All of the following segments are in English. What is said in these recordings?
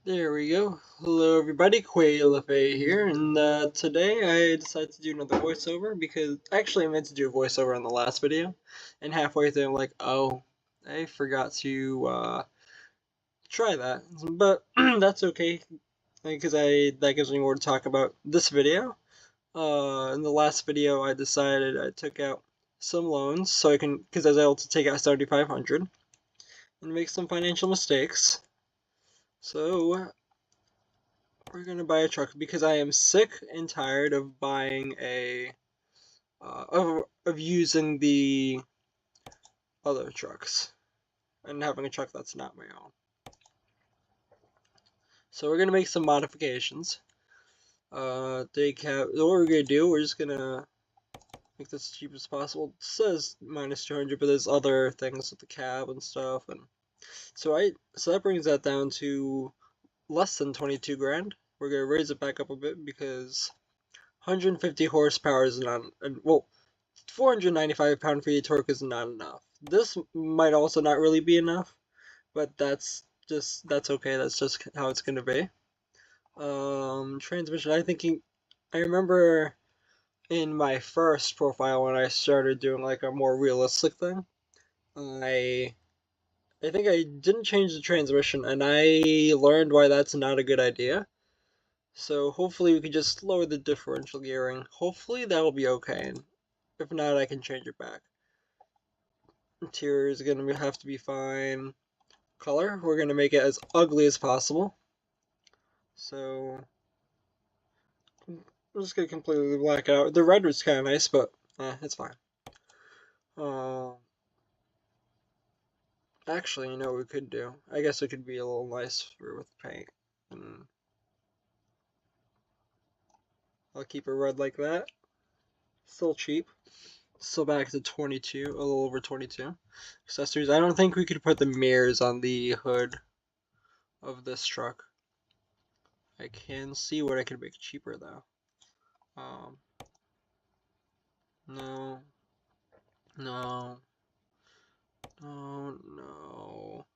There we go. Hello everybody, Quay LaFay here, and today I decided to do another voiceover because actually I meant to do a voiceover on the last video, and halfway through I'm like, oh, I forgot to try that, but that's okay because that gives me more to talk about this video. In the last video I decided I took out some loans so I can because I was able to take out 7,500 and make some financial mistakes. So we're gonna buy a truck because I am sick and tired of buying of using the other trucks and having a truck that's not my own. So we're gonna make some modifications. What we're gonna do, we're just gonna make this as cheap as possible. It says minus 200, but there's other things with the cab and stuff, and so that brings that down to less than 22 grand. We're gonna raise it back up a bit because 150 horsepower is not, well, 495 pound-feet of torque is not enough. This might also not really be enough, but that's okay. That's just how it's gonna be. Transmission. I remember in my first profile when I started doing like a more realistic thing, I I think I didn't change the transmission, and I learned why that's not a good idea. So hopefully we can just lower the differential gearing. Hopefully that'll be okay. And if not, I can change it back. Interior is going to have to be fine. Color, we're going to make it as ugly as possible. So I'm just going to completely black it out. The red was kind of nice, but it's fine. Actually, you know what we could do? I guess it could be a little nicer with paint. And I'll keep it red like that. Still cheap. Still back to 22, a little over 22. Accessories, I don't think we could put the mirrors on the hood of this truck. I can see what I could make cheaper though. Um, no, no, no, no.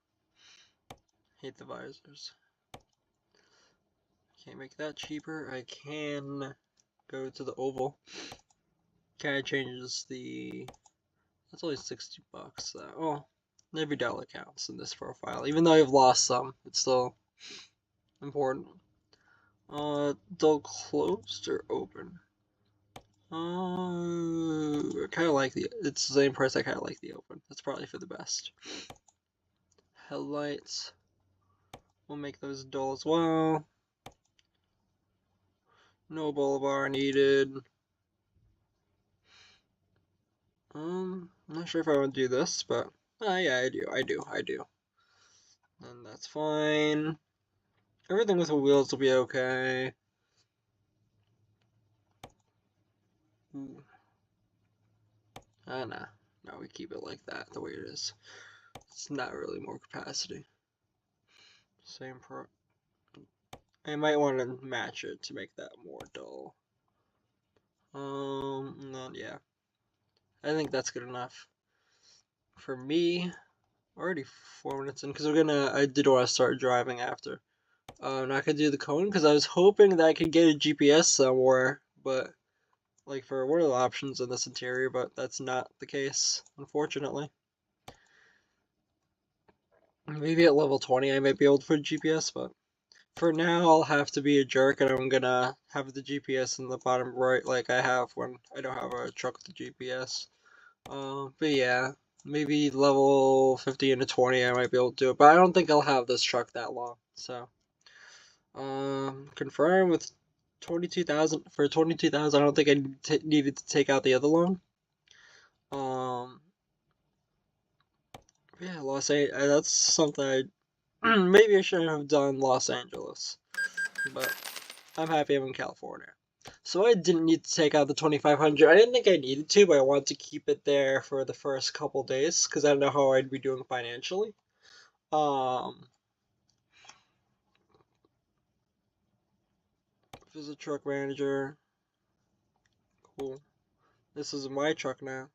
Hate the visors. Can't make that cheaper. I can go to the oval. Kind of changes the. That's only 60 bucks though. Oh, every dollar counts in this profile. Even though I've lost some, it's still important. Dull closed or open? I kind of like it's the same price. I kind of like the open. That's probably for the best. Headlights. We'll make those dull as well. No bull bar needed. I'm not sure if I want to do this, but yeah, I do. And that's fine. Everything with the wheels will be okay. Ooh. Nah. No, we keep it like that, the way it is. It's not really more capacity. Same pro. I might want to match it to make that more dull. Yeah. I think that's good enough for me. Already 4 minutes in, because I did want to start driving after. I'm not gonna do the cone, because I was hoping that I could get a GPS somewhere, but, like, for one of the options in this interior, but that's not the case, unfortunately. Maybe at level 20 I might be able to put a GPS, but for now I'll have to be a jerk, and I'm gonna have the GPS in the bottom right like I have when I don't have a truck with the GPS. But yeah, maybe level 15 to 20 I might be able to do it, but I don't think I'll have this truck that long, so. Confirm with 22,000. For 22,000 I don't think I needed to take out the other loan. Yeah, that's something maybe I shouldn't have done Los Angeles, but I'm happy I'm in California. So I didn't need to take out the 2,500. I didn't think I needed to, but I wanted to keep it there for the first couple days because I don't know how I'd be doing financially. Visit truck manager. Cool. This is my truck now.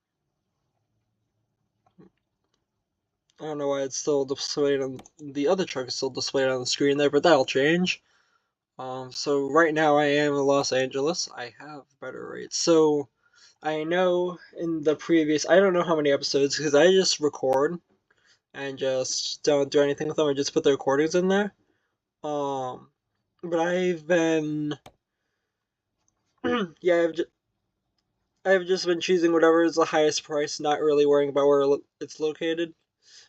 I don't know why it's still displayed on the other truck is still displayed on the screen there, but that'll change. So right now I am in Los Angeles. I have better rates. So I know in the previous, I don't know how many episodes because I just record and just don't do anything with them. I just put the recordings in there. But I've been, yeah, I've just been choosing whatever is the highest price, not really worrying about where it's located.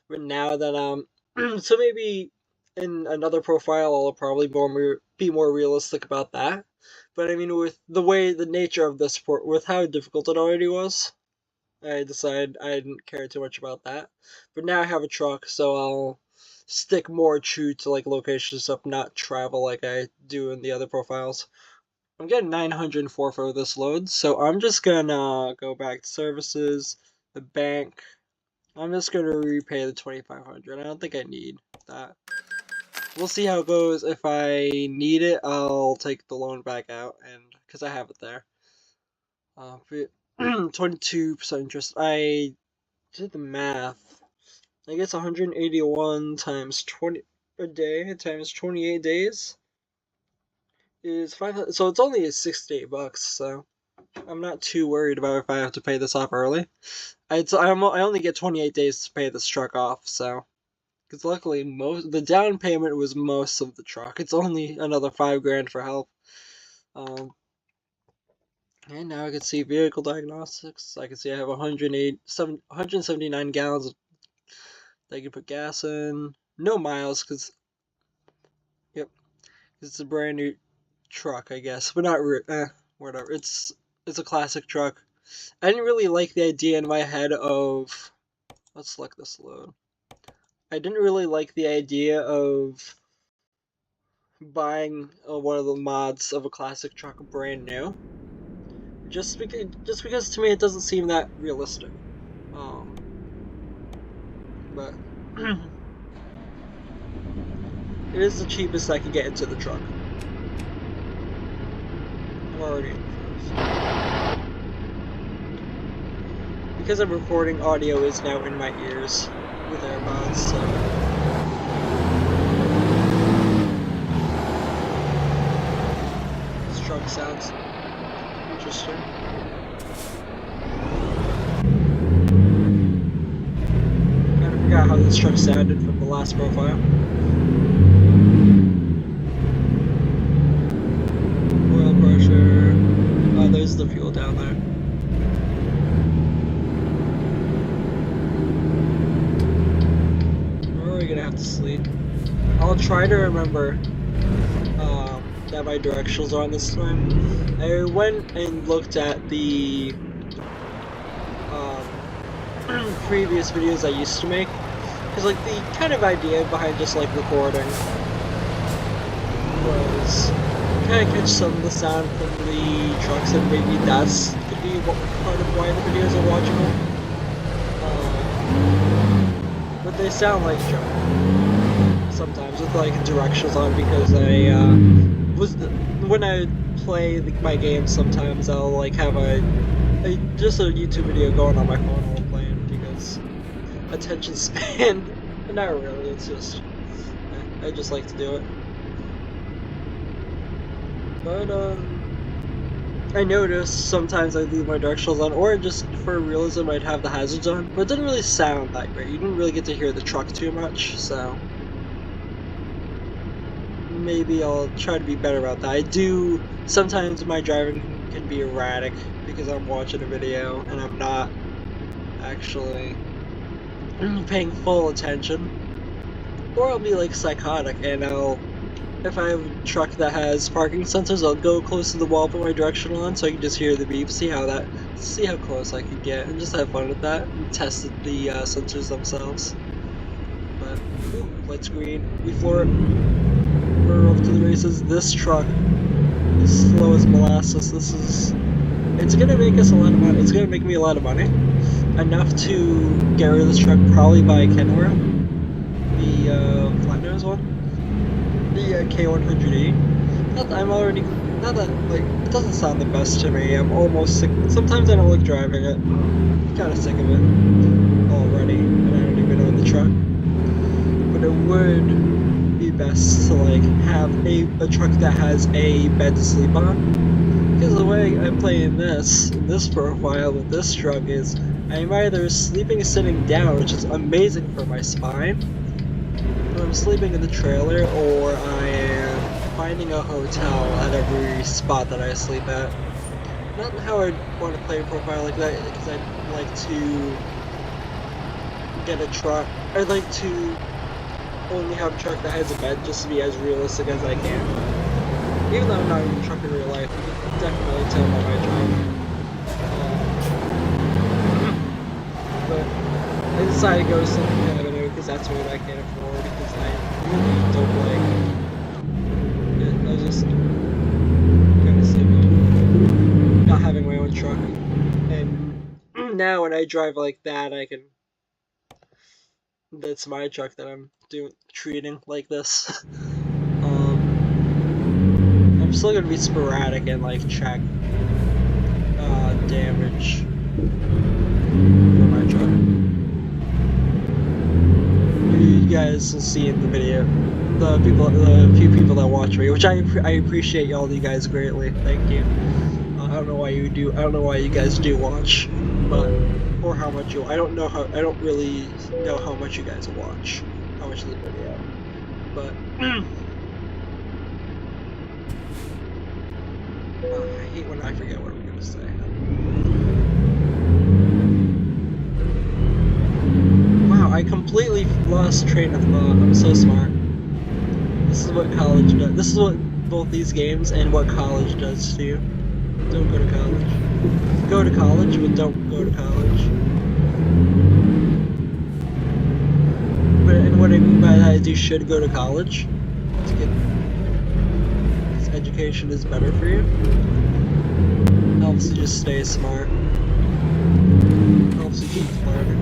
But now that so maybe in another profile I'll probably be more realistic about that. But I mean, with the nature of this sport, with how difficult it already was, I decided I didn't care too much about that. But now I have a truck, so I'll stick more true to like location stuff, not travel like I do in the other profiles. I'm getting 904 for this load, so I'm just gonna go back to services, the bank. I'm just gonna repay the 2,500. I don't think I need that. We'll see how it goes. If I need it, I'll take the loan back out, and because I have it there. 22% interest. I did the math. I guess 181 times 20 a day times 28 days is 500. So it's only $68. So I'm not too worried about if I have to pay this off early. I only get 28 days to pay this truck off. So because luckily the down payment was most of the truck. It's only another $5,000 for help. And now I can see vehicle diagnostics. I can see I have 179 gallons that I can put gas in. No miles, because, yep, it's a brand new truck, I guess. But not, whatever. It's a classic truck. I didn't really like the idea in my head of, let's select this load. I didn't really like the idea of buying one of the mods of a classic truck brand new. Just because to me it doesn't seem that realistic. But it is the cheapest I can get into the truck. I'm already in first. Because I'm recording, audio is now in my ears with AirPods, so. This truck sounds interesting. Kinda forgot how this truck sounded from the last profile. Oil pressure. Oh, there's the fuel down there. We're gonna have to sleep. I'll try to remember that my directionals are on this time. I went and looked at the previous videos I used to make, because like the kind of idea behind just like recording was kind of catch some of the sound from the trucks, and maybe that's could be part of why the videos are watchable. But they sound like junk sometimes with like directionals on, because when I play my games, sometimes I'll like have just a YouTube video going on my phone while playing, because attention span, not really, it's just I just like to do it. But I noticed sometimes I leave my directionals on, or just for realism I'd have the hazards on, but it didn't really sound that great. You didn't really get to hear the truck too much, so maybe I'll try to be better about that. I do, sometimes my driving can be erratic because I'm watching a video and I'm not actually paying full attention. Or I'll be like psychotic and if I have a truck that has parking sensors, I'll go close to the wall, put my directional on so I can just hear the beep, see how close I can get, and just have fun with that, and test the sensors themselves. But, ooh, light's green, we floor it. We're off to the races. This truck is slow as molasses. It's gonna make us a lot of money. It's gonna make me a lot of money. Enough to get rid of this truck, probably buy Kenworth, the flat nose one, the K100E. Not that, like, it doesn't sound the best to me. I'm almost sick. Sometimes I don't like driving it. I'm kind of sick of it already, and I don't even own the truck, but it would be best to like have a truck that has a bed to sleep on. Because the way I'm playing this in this profile with this truck is I'm either sleeping sitting down, which is amazing for my spine, when I'm sleeping in the trailer, or I am finding a hotel at every spot that I sleep at. Not how I'd want to play a profile like that, because I'd like to get a truck. I'd like to only have a truck that has a bed, just to be as realistic as I can. Even though I'm not in a truck in real life, you can definitely tell by my job. But I decided to go to something kind of new because that's what I can afford, because I really don't like it. I was just kind of sleeping, not having my own truck. And now when I drive like that, I can. That's my truck that I'm treating like this. I'm still gonna be sporadic and like check damage for my truck. You guys will see in the video the few people that watch me, which I appreciate all you guys greatly. Thank you. I don't know why you guys do watch, but or how much I don't really know how much you guys watch, how much of the video, but I hate when I forget what I'm gonna say. Wow, I completely lost train of thought. I'm so smart. This is what college does. This is what both these games and what college does to you. Don't go to college. Go to college, but don't go to college. And what I mean by that is you should go to college to get this education is better for you. Helps you just stay smart. Helps you keep learning.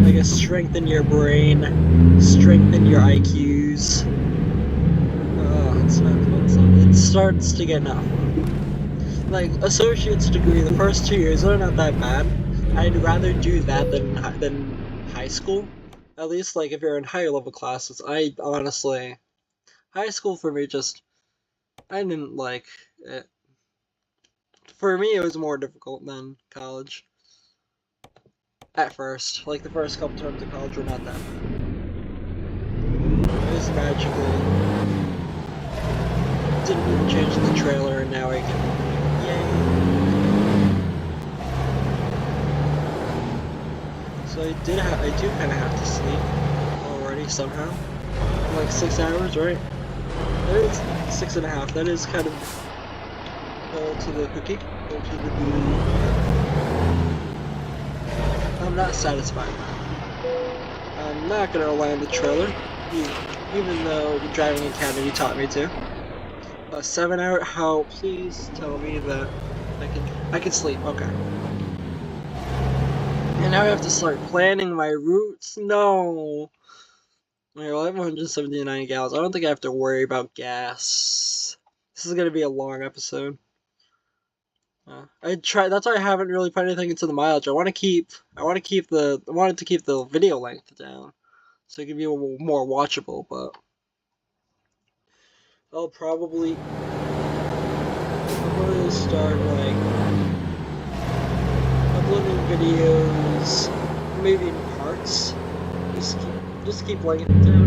I guess strengthen your brain, strengthen your IQs. It's not fun. It starts to get not fun. Like associate's degree, the first 2 years are not that bad. I'd rather do that than high school. At least like if you're in higher level classes. I honestly, high school for me I didn't like it. For me, it was more difficult than college. At first, like the first couple terms of college were not that bad. It was magically didn't even change the trailer, and now I can. Yay! So I do kind of have to sleep already somehow. Like 6 hours, right? That is 6.5. That is kind of to the cookie. To the I'm not satisfied. I'm not gonna land the trailer, even though the driving academy taught me to. A 7-hour. How? Please tell me that I can sleep. Okay. And now I have to start planning my routes. No. Okay, well, I have 179 gallons. I don't think I have to worry about gas. This is gonna be a long episode. That's why I haven't really put anything into the mileage. I wanted to keep the video length down, so it can be more watchable. But I'll probably start like uploading videos, maybe in parts. Just keep laying it down,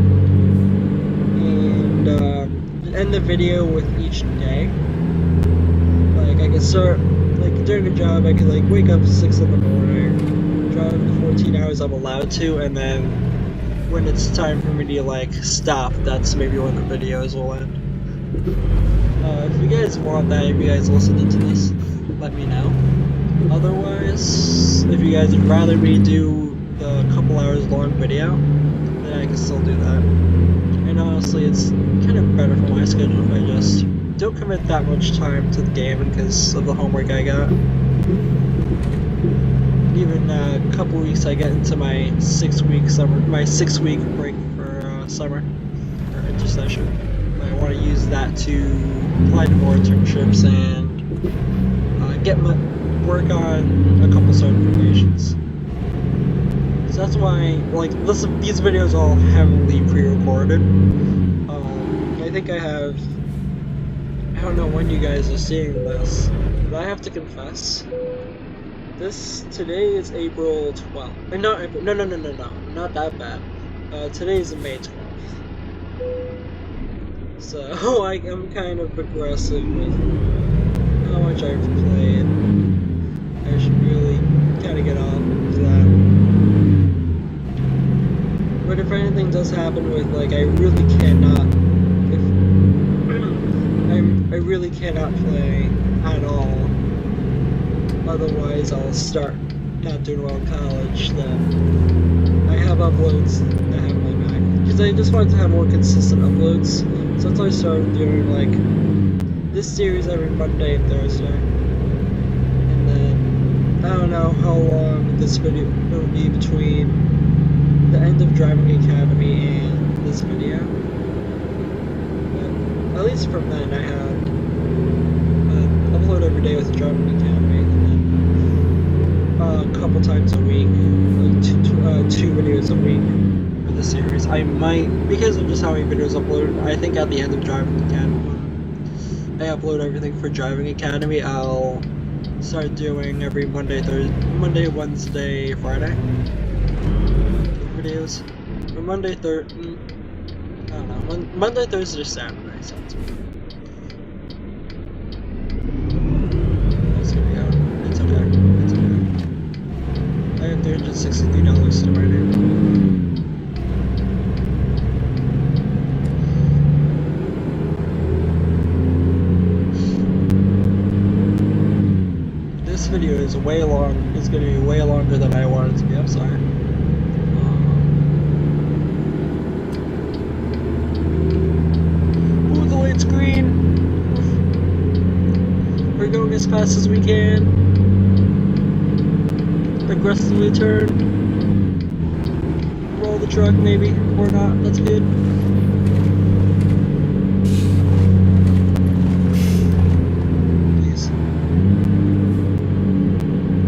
and end the video with each day. Like I can start, like during a job, I can like wake up at 6 in the morning, drive the 14 hours I'm allowed to, and then when it's time for me to like stop, that's maybe when the videos will end. If you guys want that, if you guys listened to this, let me know. Otherwise, if you guys would rather me do the couple hours long video, then I can still do that. And honestly, it's kind of better for my schedule if I just don't commit that much time to the game because of the homework I got. Even a couple weeks I get into my 6-week break for summer or intersession. I want to use that to apply to more internships and work on a couple certifications. So So that's why, like, these videos are all heavily pre-recorded. I think I don't know when you guys are seeing this, but I have to confess, today is April 12th. Not April, no, not that bad. Today is May 12th. So, like, I'm kind of aggressive with how much I've played. I should really kind of get off that. But if anything does happen with, like, I really cannot play at all, otherwise I'll start not doing well in college, then I have uploads that have my back. Because I just wanted to have more consistent uploads, so that's why I started doing, like, this series every Monday and Thursday. And then, I don't know how long this video will be between the end of Driving Academy and this video. But at least from then, I have upload every day with Driving Academy, and then a couple times a week, like two videos a week for the series. I might, because of just how many videos uploaded, I think at the end of Driving Academy, when I upload everything for Driving Academy, I'll start doing every Monday, Wednesday, Friday videos. Or Monday, I don't know, Monday, Thursday, Saturday sounds good. That's gonna go. It's okay. It's okay. I have $363 to my name. This video is way long. It's gonna be way longer than I wanted it to be. I'm sorry. Ooh, the light's green. We're going as fast as we can. Aggressively turn. Roll the truck, maybe, or not. That's good.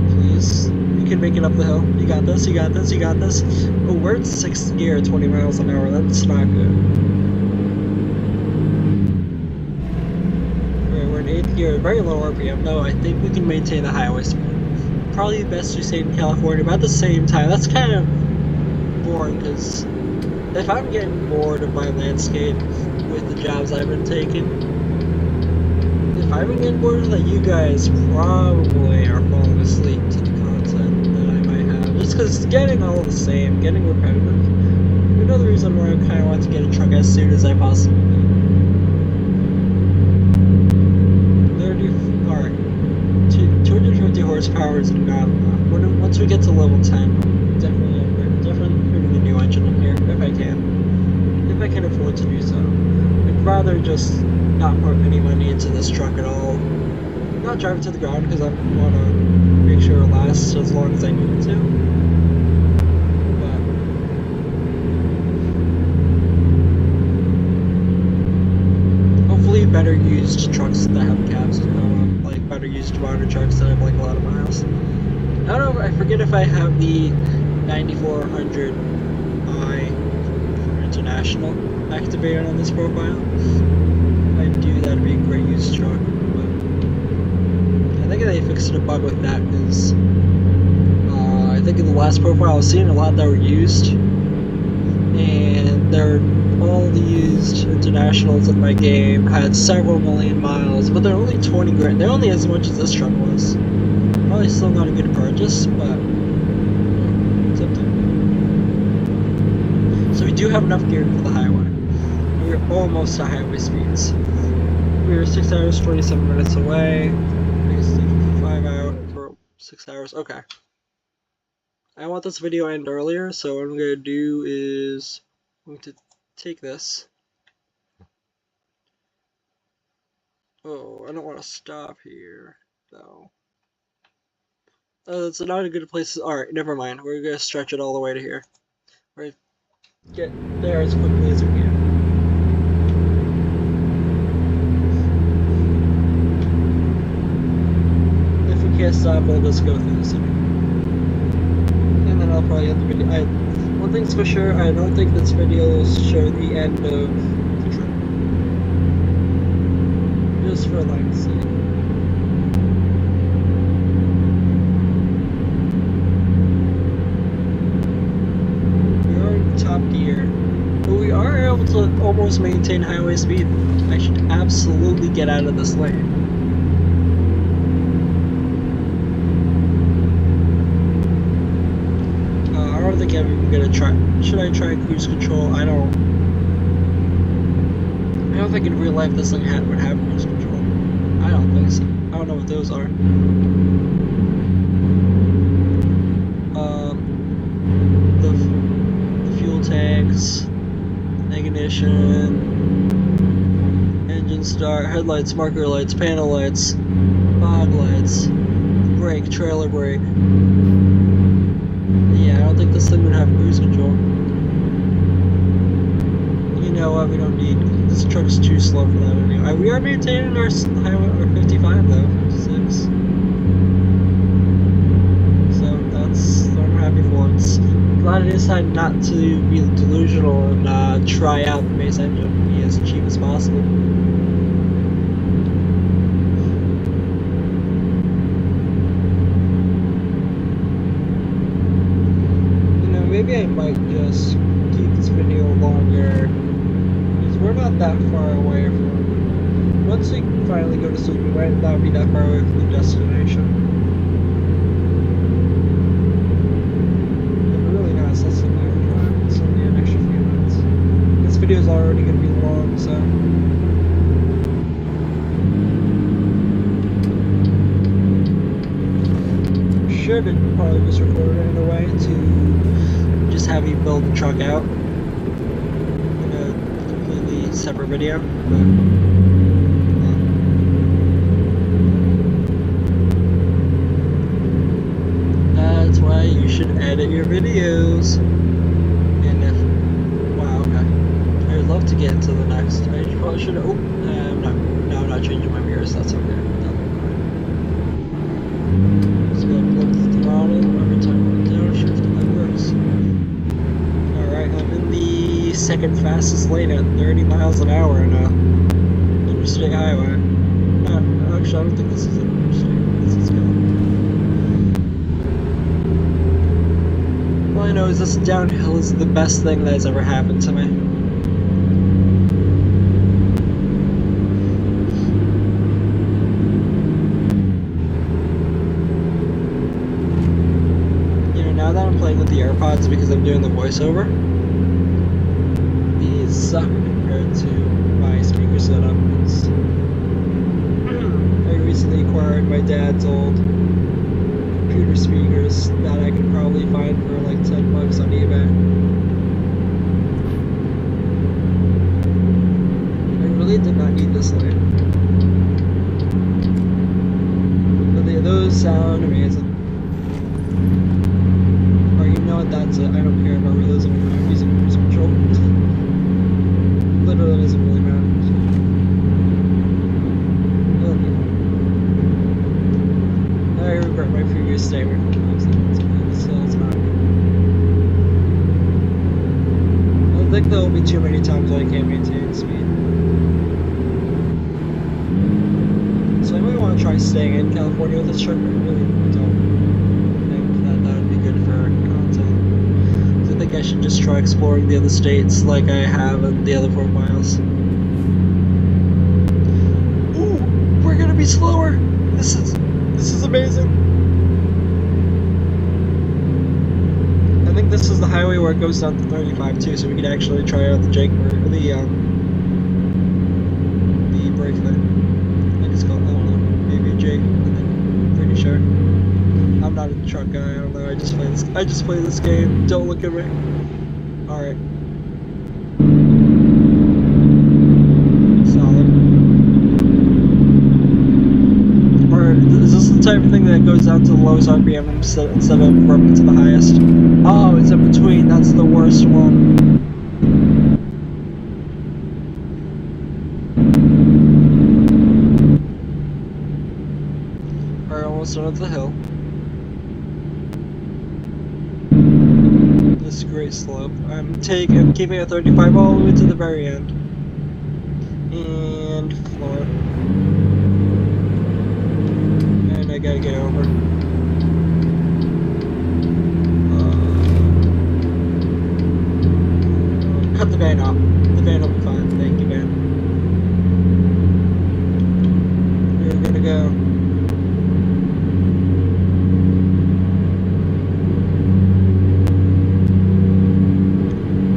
Please, you can make it up the hill. You got this. You got this. You got this. Oh, we're in 6th gear at 20 miles an hour. That's not good. We're in 8th gear, very low RPM. No, I think we can maintain the highway speed. Probably best to stay in California, but at the same time, that's kind of boring, because if I'm getting bored of my landscape with the jobs I've been taking, if I've been getting bored of that, you guys probably are falling asleep to the content that I might have. Just because it's getting all the same, getting repetitive. Another reason why I kind of want to get a truck as soon as I possibly can. Alright. 250 horsepower is not enough. Once we get to level 10, definitely putting a new engine in here, if I can. If I can afford to do so. I'd rather just not put any money into this truck at all. Not drive it to the ground, because I want to make sure it lasts as long as I need it to. But hopefully better used trucks that have cabs, like better used water trucks that have like a lot of miles. I don't know, I forget if I have the 9400i for International activated on this profile. If I do, that'd be a great used truck, but I think they fixed a bug with that, because I think in the last profile I was seeing a lot that were used, and all the used Internationals in my game had several million miles, but they're only 20 grand. They're only as much as this truck was. Probably still not a good purchase, but it's up to me. So we do have enough gear for the highway. We're almost at highway speeds. We're 6 hours, 27 minutes away. I guess 5 hours for 6 hours. Okay. I want this video to end earlier, so what I'm going to do is I'm going to take this. Oh, I don't want to stop here, though. It's not a good place. Alright, never mind. We're going to stretch it all the way to here. We're going to get there as quickly as we can. If we can't stop, we'll just go through the city. And then I'll probably probably end the video. One thing's for sure, I don't think this video will show the end of the trip. Just for length's sake. We are in top gear, but we are able to almost maintain highway speed. I should absolutely get out of this lane. I don't think I'm even gonna try. Should I try cruise control? I don't think in real life this thing would have cruise control. I don't think so. I don't know what those are. The fuel tanks, ignition, engine start, headlights, marker lights, panel lights, fog lights, brake, trailer brake. Yeah, I don't think this thing would have cruise control. You know what? We don't need. This truck's too slow for that anyway. We are maintaining our highway, our 55 though, 56. So that's what I'm happy for. It's glad I decided not to be delusional and try out the base engine, be as cheap as possible. Maybe I might just keep this video longer, because we're not that far away from, once we finally go to sleep, we might not be that far away from the destination. But we're really not, so that's an hour drive, it's only an extra few minutes. This video is already going to be long, so. Should probably just record it in a way to just have you build the truck out in a completely separate video, but that's why you should edit your videos. And if, wow, okay, I would love to get into the next. I probably should have, I'm not changing my mirrors, that's okay. Just gonna flip the throttle every time I downshift, and that works. Alright, I'm in the second fastest lane at 30 miles an hour on a interstate highway. Actually, I don't think this is an interstate. This is good. All I know is this downhill is the best thing that has ever happened to me. Now that I'm playing with the AirPods because I'm doing the voiceover, these suck compared to my speaker setup. I recently acquired my dad's old computer speakers that I could probably find for like $10 on eBay. I really did not need this lane. But those sound amazing. That's it. I don't care about realism. I'm using cruise control. Literally doesn't really matter. I regret my previous statement. So it's not. I think there will be too many times where I can't maintain speed. So I might want to try staying in California with this truck, but I really don't think that would be good for content. I think I should just try exploring the other states like I have in the other 4 miles. Ooh, we're gonna be slower. This is amazing. I think this is the highway where it goes down to 35 too, so we could actually try out the brake thing. I think it's called, I don't know, maybe a Jake. I'm pretty sure. I'm not a truck guy, I don't know, I just play this game. Don't look at me. Alright. Solid. Or is this the type of thing that goes down to the lowest RPM instead of up to the highest? Oh, it's in between, that's the worst one. Alright, almost done with the hill. great slope. I'm keeping it 35 all the way to the very end. And floor. And I gotta get over. Cut the van off. The van will be fine. Thank you, van. We're gonna go.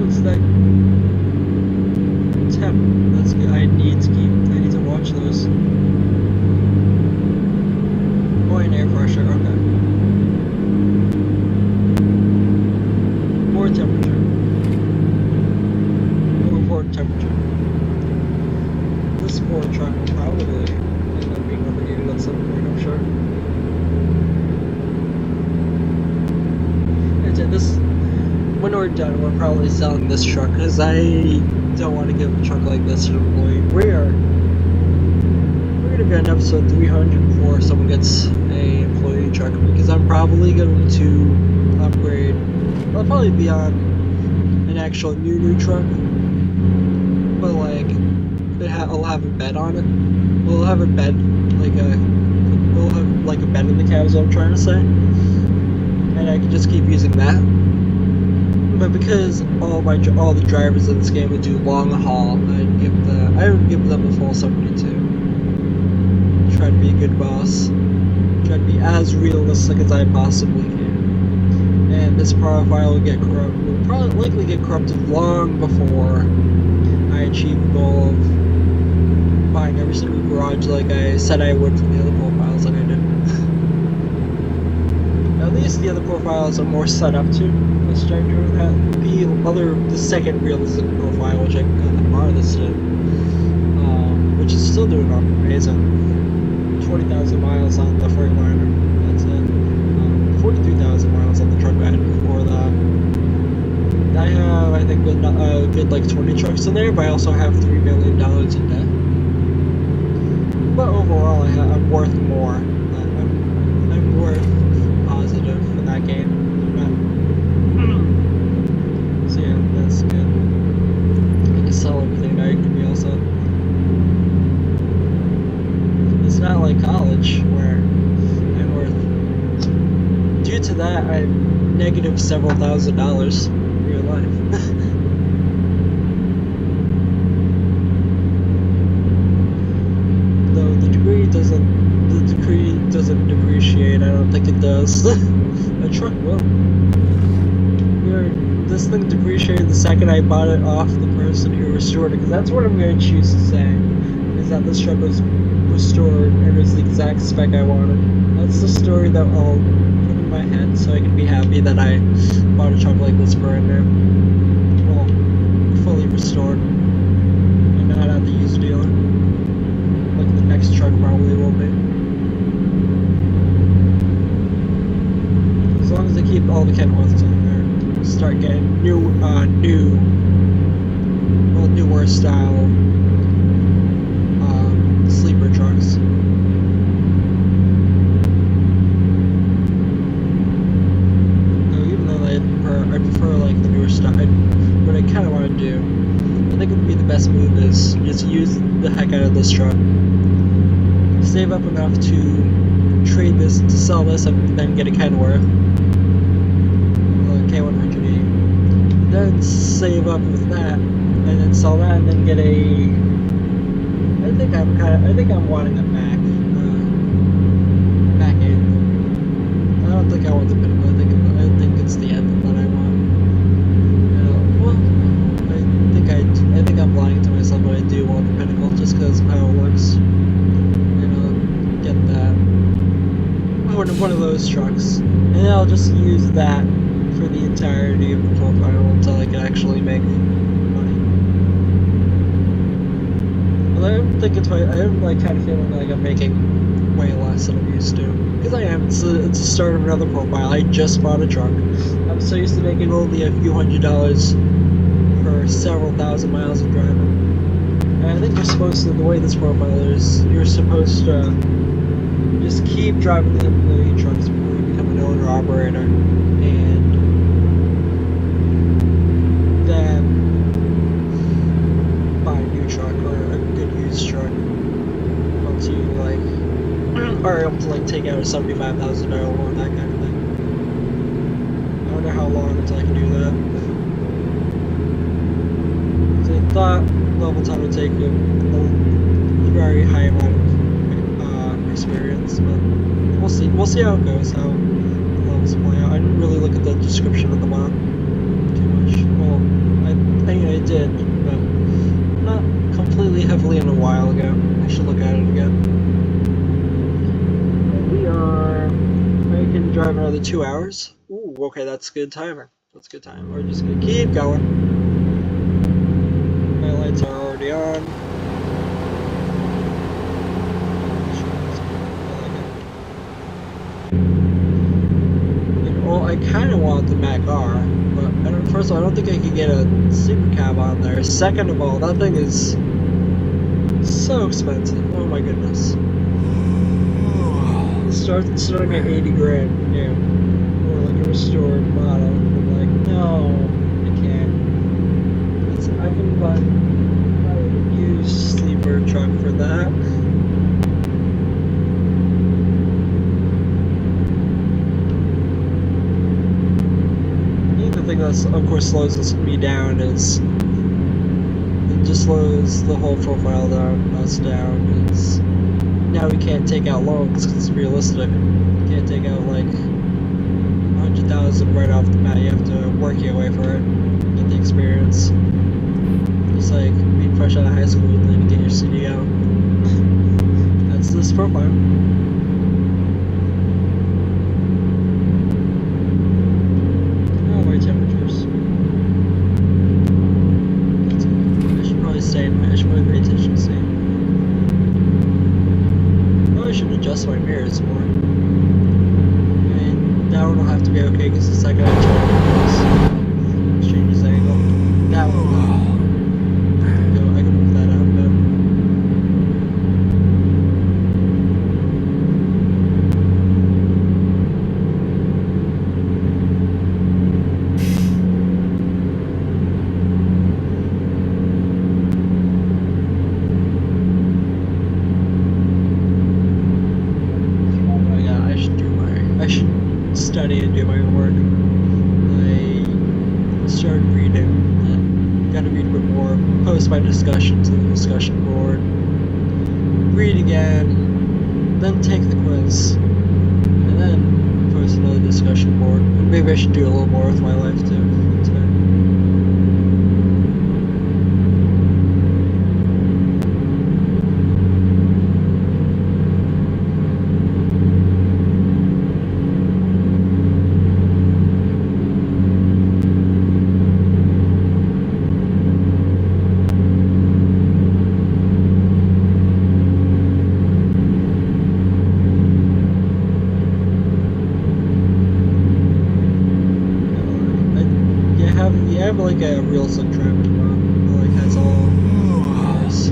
What's that? Temp. That's good. I need to watch those. Oh, and air pressure. Okay. More temperature. More important temperature. This Ford truck will probably end up being overheated at some point, I'm sure. And this, when we're done, we're probably selling this truck because I don't want to give a truck like this to an employee. We're gonna be on episode 300 before someone gets a employee truck because I'm probably going to upgrade. I'll probably be on an actual new truck, but like I'll have a bed on it. We'll have a bed, we'll have like a bed in the cab, is what I'm trying to say, and I can just keep using that. But because all the drivers in this game would do long haul, I would give them a full 72. Try to be a good boss. Try to be as realistic as I possibly can. And this profile will probably likely get corrupted long before I achieve the goal of buying every single garage like I said I would for the other profiles, and I didn't. At least the other profiles are more set up to. Let's start doing that. The second realistic profile, which I got the farthest in, which is still doing amazing. 20,000 miles on the Freightliner. That's it. 43,000 miles on the truck I had before that. I have, I think, good like 20 trucks in there, but I also have $3 million in debt. But overall, I'm worth more. I'm worth positive in that game. So yeah, that's good. I can sell everything now. I can be all set. It's not like college where I'm worth. Due to that, I'm negative several $1,000s in real life. Though the degree doesn't depreciate. I don't think it does. A truck will. This thing depreciated the second I bought it off the person who restored it, because that's what I'm going to choose to say, is that this truck was restored and it's the exact spec I wanted. That's the story that I'll put in my head so I can be happy that I bought a truck like this brand new. Well, fully restored. And not at the used dealer. Like the next truck probably will be. As long as they keep all the Kenworths in there. Start getting newer style sleeper trucks. No, even though I prefer like the newer stuff. What I kind of want to do, I think it would be the best move is just use the heck out of this truck, save up enough to trade this, to sell this, and then get a Kenworth. K100E, then save up with that, and then sell that, and then get a. I think I'm wanting a Mac 8. I don't think I want the Pinnacle. I think it's the end that I want. Well, I think I'm lying to myself, but I do want the Pinnacle just because of how it looks. Get that. One of those trucks, and then I'll just use that for the entirety of the profile until I can actually make money. Well, I'm like kind of feeling like I'm making way less than I'm used to. Because I am. It's the start of another profile. I just bought a truck. I'm so used to making only a few $100s for several thousand miles of driving. And I think you're supposed to, the way this profile is, you're supposed to just keep driving the employee trucks before you become an owner-operator. And are able to like take out a $75,000 loan, that kind of thing. I wonder how long until I can do that. So I thought level 10 would take a very high amount of experience, but we'll see. We'll see how it goes, how the levels play out. I didn't really look at the description of the mod too much. Well, I did, but not completely heavily in a while ago. I should look at it again. I can drive another 2 hours. Ooh, okay, that's good timer. That's good time. We're just gonna keep going. My lights are already on. Well, I kind of want the Mac R, but first of all, I don't think I could get a super cab on there. Second of all, that thing is so expensive. Oh my goodness. Starting at 80 grand, yeah. Or like a restored model. I'm like, no, I can't. I can buy a used sleeper truck for that. The thing that of course slows me down is it just slows the whole profile down, us down. It's, now we can't take out loans because it's realistic. You can't take out like 100,000 right off the bat. You have to work your way for it, get the experience. It's like being fresh out of high school and then get your CDL. That's this profile. Temperatures. I should probably pay attention to stay. Probably should adjust my mirrors more. And that one will have to be okay because the second I turn it changes angle. That one will. I can move that out a bit. I should study and do my homework. I started reading. Gotta read a bit more. Post my discussion to the discussion board. Read again. Then take the quiz. And then post another discussion board. And maybe I should do a little more with my life too today. You have like a real slick traffic mod. It like has all cars.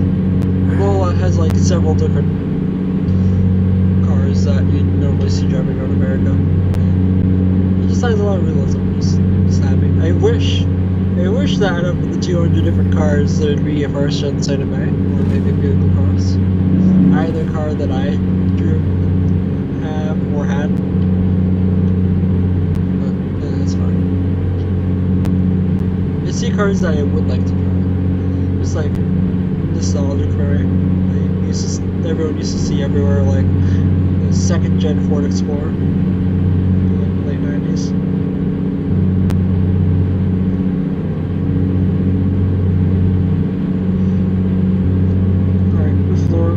Well, it has like several different cars that you normally see driving around America. It just has a lot of realism. Just happy. I wish that out of the 200 different cars there'd be a first gen Santa Fe, or maybe a vehicle cross. Either car that I drew, have, or had. But that's fine. I see cars that I would like to drive. It's like nostalgic for me. Everyone used to see everywhere, like the second gen Ford Explorer, like late 90s. Alright, new floor.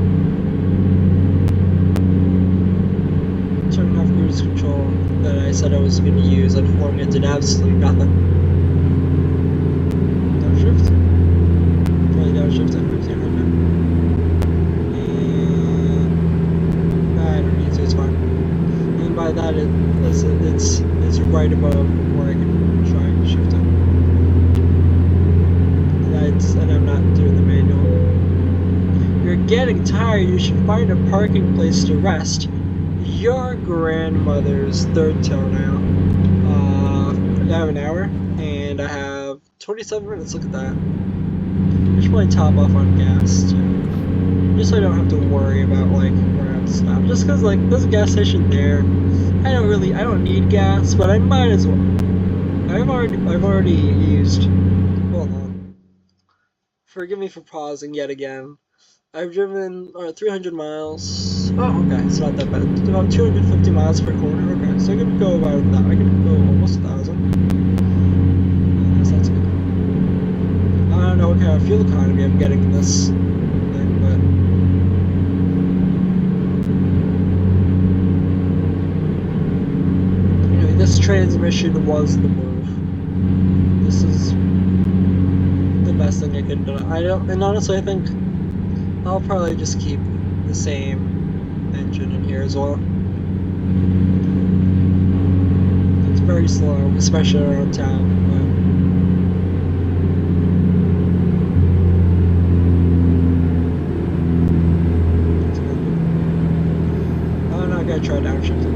Turning off cruise control that I said I was going to use, and flooring it did absolutely nothing. Downshift. Probably downshift at 1500. And I don't need to, it's fine. And by that it's right above where I can try and shift it. And I'm not doing the manual. You're getting tired, you should find a parking place to rest. Your grandmother's third toenail. I have an hour and I have 27 minutes, look at that. I should probably top off on gas too. Just so I don't have to worry about like where I have to stop. Just because like there's a gas station there. I don't need gas, but I might as well. I've already used. Hold on. Forgive me for pausing yet again. I've driven 300 miles. Oh, okay, it's not that bad. It's about 250 miles per quarter. Okay, so I can go about that. I can go almost 1,000. Yes, that's good. I don't know what kind of fuel economy I'm getting in this thing, but anyway, this transmission was the move. This is the best thing I could do. And honestly, I think I'll probably just keep the same engine in here as well. It's very slow, especially around town. But I'm not gonna try downshifting.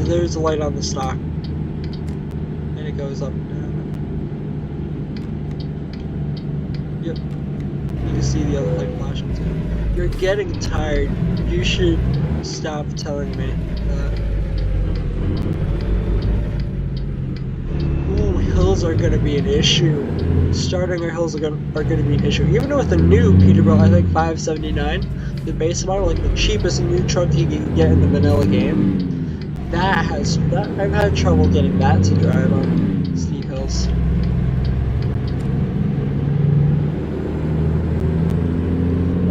There's a light on the stock, and it goes up and down. Yep. You can see the other light flashing too. You're getting tired. You should stop telling me that. Ooh, hills are gonna be an issue. Starting our hills are gonna be an issue. Even with the new Peterbilt, I think 579, the base model, like the cheapest new truck you can get in the vanilla game. I've had trouble getting that to drive on steep hills.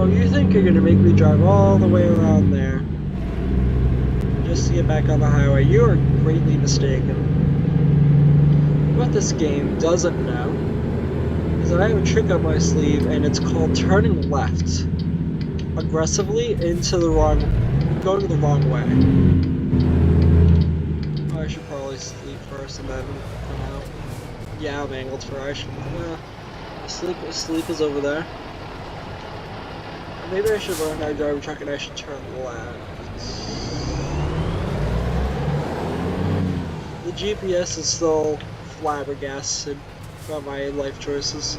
Oh, you think you're gonna make me drive all the way around there just to get back on the highway? You are greatly mistaken. What this game doesn't know is that I have a trick up my sleeve, and it's called turning left aggressively into the going the wrong way. I should probably sleep first and then come out. Yeah, I'm angled for I should. Sleep is over there. Maybe I should learn how to drive a truck and I should turn left. The GPS is still flabbergasted about my life choices.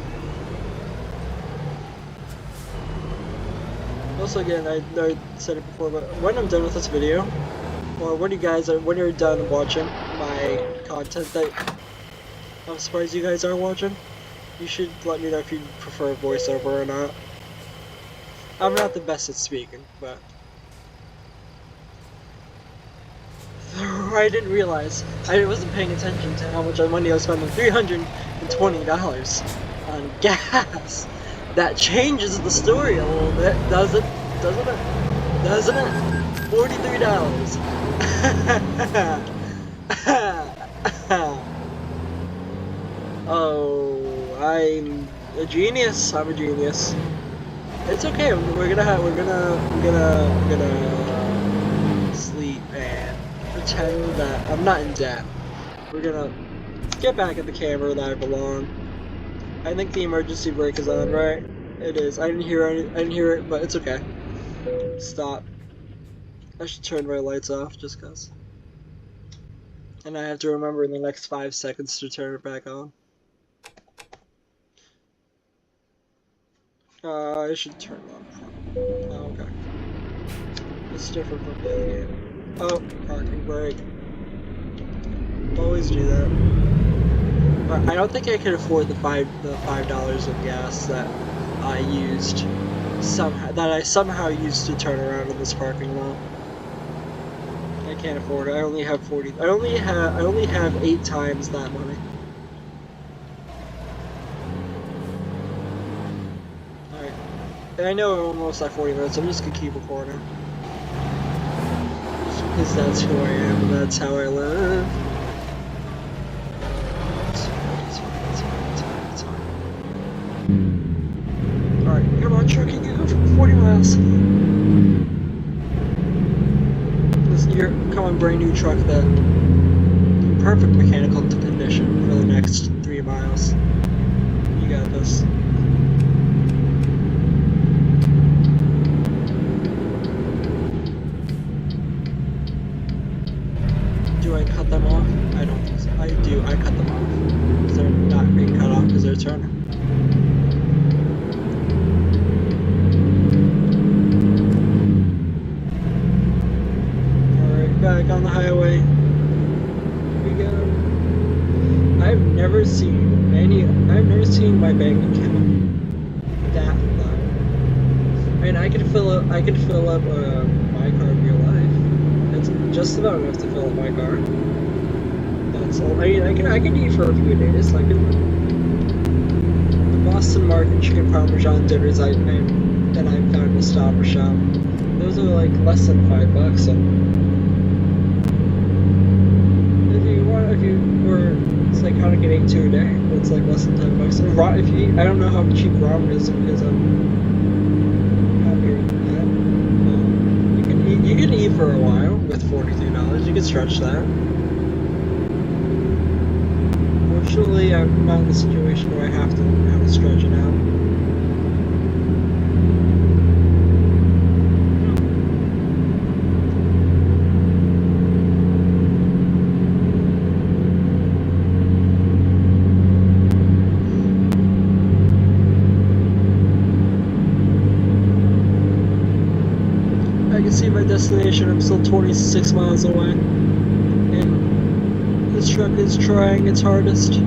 Also, again, I said it before, but when I'm done with this video, or when you're done watching my content that I'm surprised you guys are watching, you should let me know if you prefer voiceover or not. I'm not the best at speaking, but I didn't realize. I wasn't paying attention to how much money I was spending. $320 on gas. That changes the story a little bit, doesn't it? Doesn't it? $43. Oh, I'm a genius. I'm a genius. It's okay. We're gonna sleep and pretend that I'm not in debt. We're gonna get back at the camera that I belong. I think the emergency brake is on, right? It is. I didn't hear it, but it's okay. Stop. I should turn my lights off just cause. And I have to remember in the next 5 seconds to turn it back on. I should turn it off. Oh, okay. It's different from the other game. Oh, parking brake. Always do that. But I don't think I could afford the $5 of gas that I used somehow used to turn around in this parking lot. I can't afford it. I only have 8 times that money. Alright. And I know we're almost at 40 minutes, I'm just gonna keep recording. Because that's who I am, and that's how I live. Alright, come on, truck, you can go for 40 miles. Come on, brand new truck that in perfect mechanical condition for the next 3 miles. You got this. Do I cut them off? I don't think so. I do. I cut them off. Because they're not being cut off because they're turning. I've never seen my bank account that low. I mean, I could fill up my car in real life. It's just about enough to fill up my car. That's all. I mean, I can eat for a few days. The Boston Market chicken parmesan dinners I found at Stop and Shop. Those are like less than $5, and if you were psychotic and ate 2 a day, it's like less than $10. And if you eat, I don't know how cheap ramen is because I'm happier than that. You can eat for a while with $43. You can stretch that. Fortunately, I'm not in a situation where I have to stretch it out. I can see my destination. I'm still 26 miles away, and this truck is trying its hardest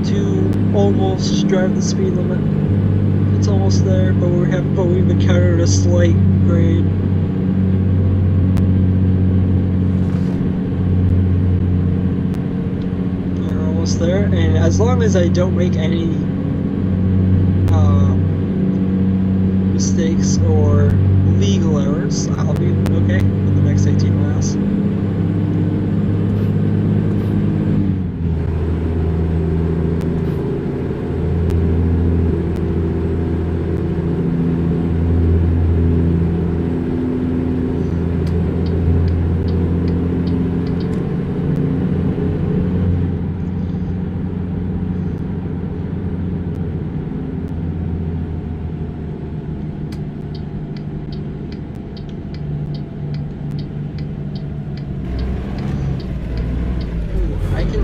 to almost drive the speed limit. It's almost there, but we've encountered a slight grade. We're almost there, and as long as I don't make any mistakes or legal errors, I'll be okay in the next 18 miles.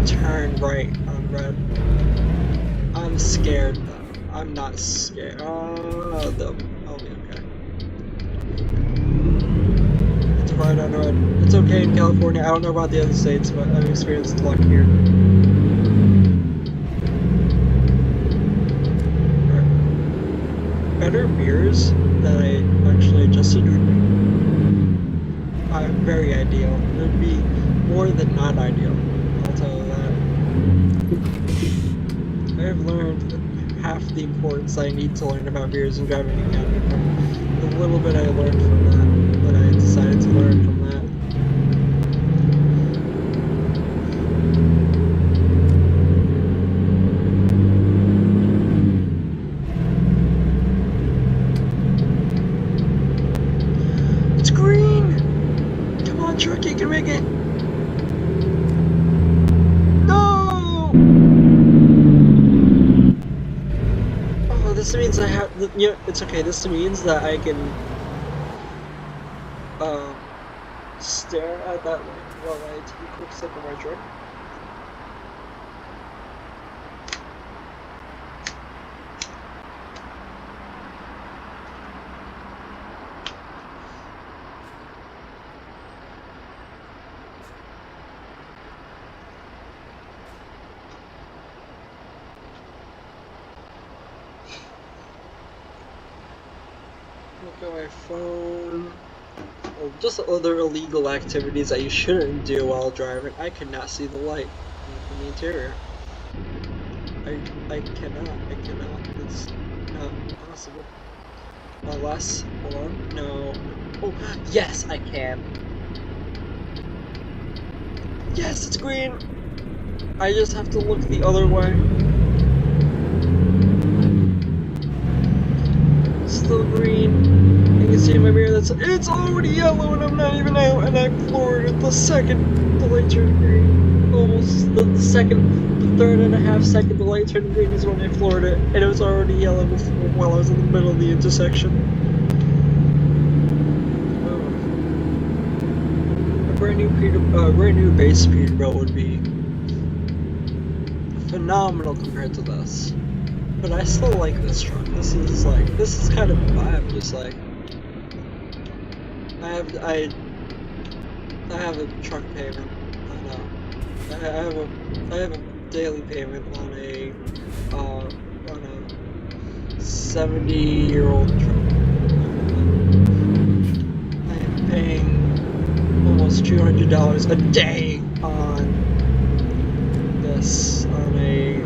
Turn right on red. I'm scared though. I'm not scared. I'll be okay. It's right on red. It's okay in California. I don't know about the other states, but I've experienced luck here. Better mirrors that I actually adjusted would be very ideal. It would be more than not ideal. I'll tell you that. I've learned half the importance I need to learn about mirrors and driving again from the little bit I learned from that I decided to learn from that. It's green! Come on, truck, you can make it! This means I have, it's okay, this means that I can, stare at that light while I take a quick sip of my drink. Look at my phone. Or just other illegal activities that you shouldn't do while driving. I cannot see the light in the interior. I cannot. It's not possible. Unless, hold on, no. Oh, yes, I can. Yes, it's green. I just have to look the other way. Still green. You can see in my mirror it's already yellow and I'm not even out, and I floored it the second the light turned green. Almost the third and a half second the light turned green is when I floored it, and it was already yellow before, while I was in the middle of the intersection. A brand new base Peterbilt would be phenomenal compared to this. But I still like this truck. This is kind of a vibe. Just like I have a truck payment. I know. I have daily payment on a 70-year-old truck. I am paying almost $200 a day on this on a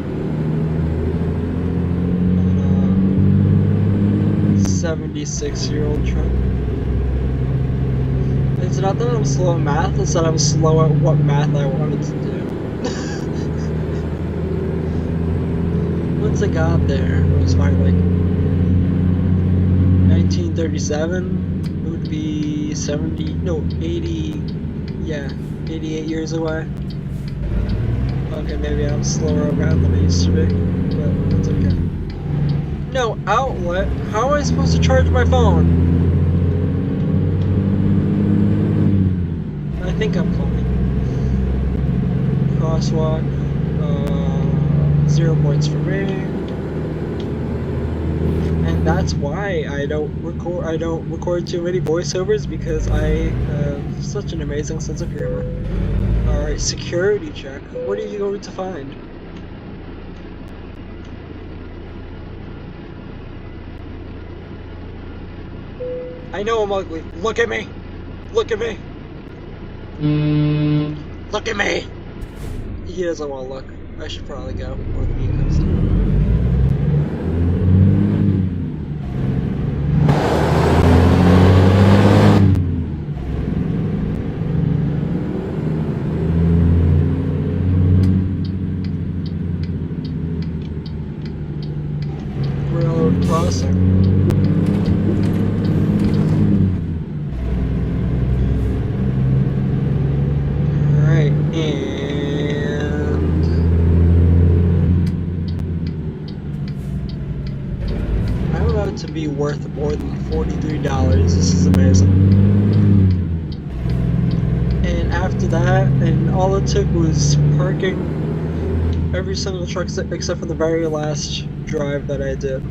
76-year-old truck. It's not that I'm slow at math, it's that I'm slow at what math I wanted to do. Once I got there, it was fine. Like 1937 would be 80, yeah, 88 years away. Okay, maybe I'm slower at math than I used to be, but that's okay. No outlet? How am I supposed to charge my phone? I think I'm fine. Crosswalk. 0 points for me. And that's why I don't record too many voiceovers, because I have such an amazing sense of humor. Alright, security check. What are you going to find? I know I'm ugly. Look at me! Look at me! Look at me! He doesn't want to look. I should probably go before the meeting comes in. Railroad crossing. Alright, and I'm about to be worth more than $43. This is amazing. And after that, and all it took was parking every single truck except for the very last drive that I did.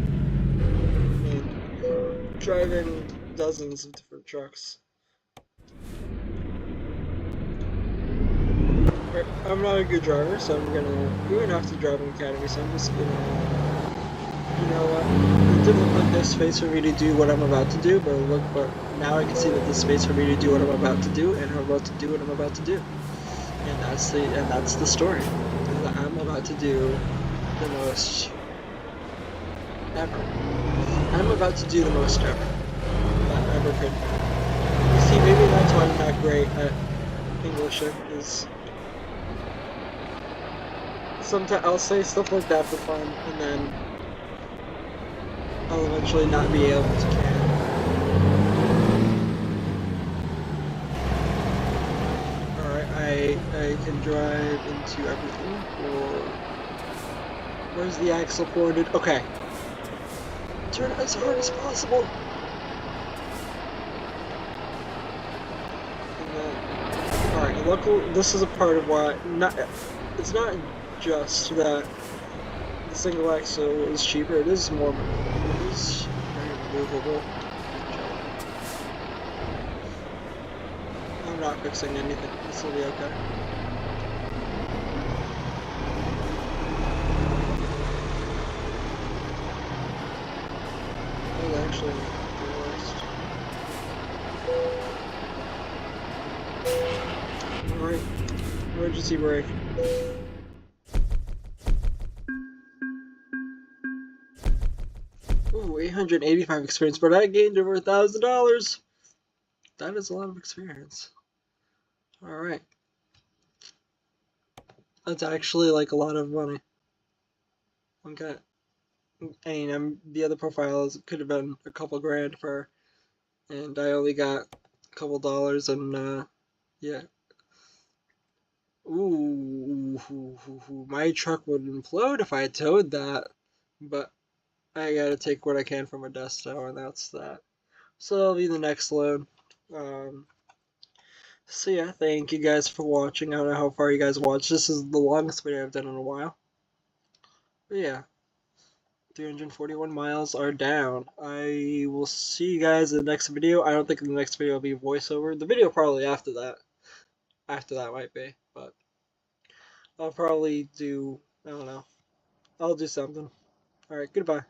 And driving dozens of different trucks. I'm not a good driver, so we're gonna have to drive an academy, so I'm just gonna, you know what, it didn't look like there's space for me to do what I'm about to do, but now I can see that there's space for me to do what I'm about to do, and I'm about to do what I'm about to do. And that's the story. I'm about to do the most ever. I'm about to do the most ever that ever could. You see, maybe that's why I'm not great at English, is sometimes I'll say stuff like that for fun, and then I'll eventually not be able to can. Alright, I can drive into everything, or where's the axle pointed? Okay. Turn as hard as possible. Alright, look, this is a part of why it's not just that the single axle is cheaper, it is very movable. I'm not fixing anything, this will be okay. That was actually the worst. Alright, emergency brake. Ooh, 885 experience, but I gained over $1,000. That is a lot of experience. Alright. That's actually like a lot of money. Okay. I mean, the other profiles could have been a couple grand for, and I only got a couple dollars, and yeah. Ooh, my truck would implode if I towed that, but I gotta take what I can from a dust tower, and that's that. So that'll be the next load. So yeah, thank you guys for watching. I don't know how far you guys watched. This is the longest video I've done in a while. But yeah, 341 miles are down. I will see you guys in the next video. I don't think the next video will be voiceover. The video probably after that might be, but I'll probably do, I don't know. I'll do something. Alright, goodbye.